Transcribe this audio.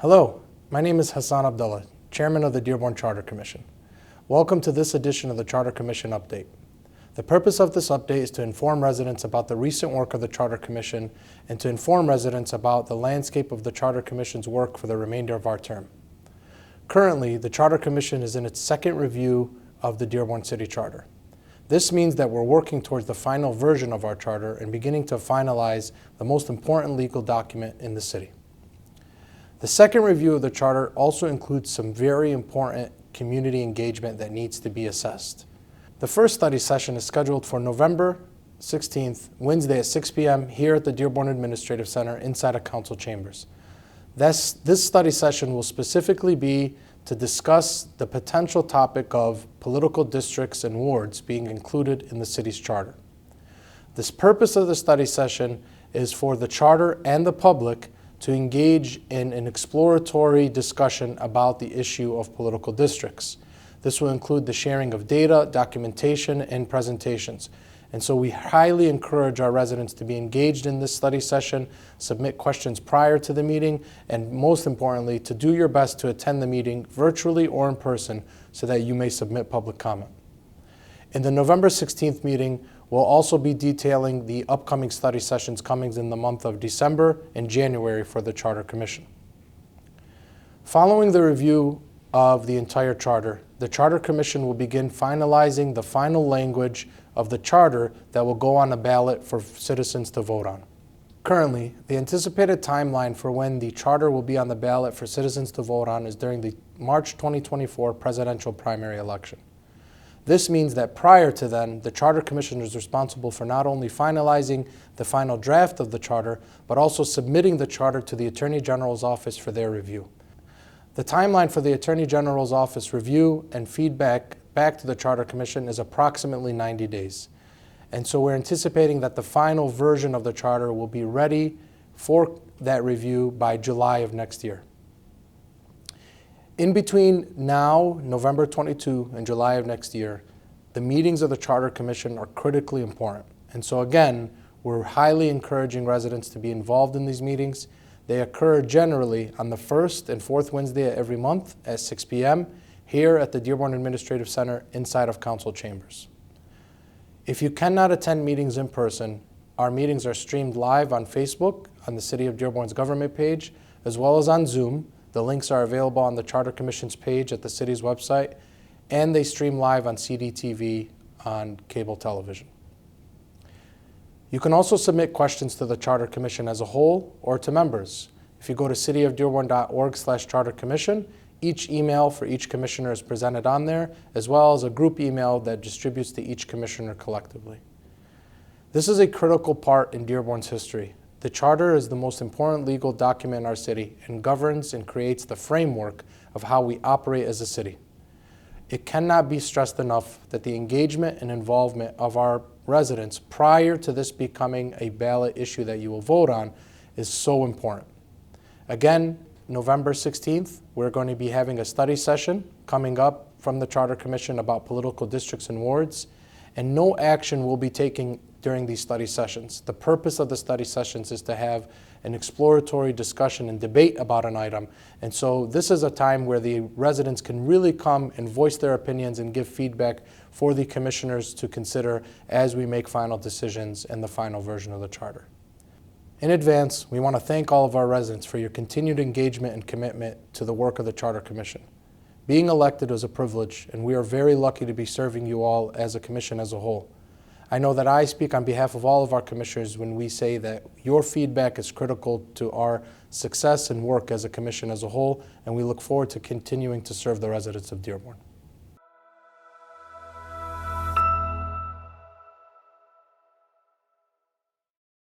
Hello, my name is Hassan Abdullah, Chairman of the Dearborn Charter Commission. Welcome to this edition of the Charter Commission Update. The purpose of this update is to inform residents about the recent work of the Charter Commission and to inform residents about the landscape of the Charter Commission's work for the remainder of our term. Currently, the Charter Commission is in its second review of the Dearborn City Charter. This means that we're working towards the final version of our charter and beginning to finalize the most important legal document in the city. The second review of the charter also includes some very important community engagement that needs to be assessed. The first study session is scheduled for November 16th, Wednesday at 6 p.m. here at the Dearborn Administrative Center inside of council chambers. This study session will specifically be to discuss the potential topic of political districts and wards being included in the city's charter. The purpose of the study session is for the charter and the public to engage in an exploratory discussion about the issue of political districts. This will include the sharing of data, documentation, and presentations. And so we highly encourage our residents to be engaged in this study session, submit questions prior to the meeting, and most importantly, to do your best to attend the meeting virtually or in person so that you may submit public comment. In the November 16th meeting, we'll also be detailing the upcoming study sessions coming in the month of December and January for the Charter Commission. Following the review of the entire charter, the Charter Commission will begin finalizing the final language of the charter that will go on a ballot for citizens to vote on. Currently, the anticipated timeline for when the charter will be on the ballot for citizens to vote on is during the March 2024 presidential primary election. This means that prior to then, the Charter Commission is responsible for not only finalizing the final draft of the charter, but also submitting the charter to the Attorney General's office for their review. The timeline for the Attorney General's office review and feedback back to the Charter Commission is approximately 90 days. And so we're anticipating that the final version of the charter will be ready for that review by July of next year. In between now, November 22, and July of next year, the meetings of the Charter Commission are critically important. And so again, we're highly encouraging residents to be involved in these meetings. They occur generally on the first and fourth Wednesday of every month at 6 p.m. here at the Dearborn Administrative Center inside of council chambers. If you cannot attend meetings in person, our meetings are streamed live on Facebook, on the City of Dearborn's government page, as well as on Zoom. The links are available on the Charter Commission's page at the city's website, and they stream live on CDTV on cable television. You can also submit questions to the Charter Commission as a whole or to members. If you go to cityofdearborn.org/chartercommission, each email for each commissioner is presented on there, as well as a group email that distributes to each commissioner collectively. This is a critical part in Dearborn's history. The Charter is the most important legal document in our city and governs and creates the framework of how we operate as a city. It cannot be stressed enough that the engagement and involvement of our residents prior to this becoming a ballot issue that you will vote on is so important. Again, November 16th, we're going to be having a study session coming up from the Charter Commission about political districts and wards, and no action will be taken during these study sessions. The purpose of the study sessions is to have an exploratory discussion and debate about an item. And so this is a time where the residents can really come and voice their opinions and give feedback for the commissioners to consider as we make final decisions in the final version of the charter. In advance, we want to thank all of our residents for your continued engagement and commitment to the work of the Charter Commission. Being elected is a privilege, and we are very lucky to be serving you all as a commission as a whole. I know that I speak on behalf of all of our commissioners when we say that your feedback is critical to our success and work as a commission as a whole, and we look forward to continuing to serve the residents of Dearborn.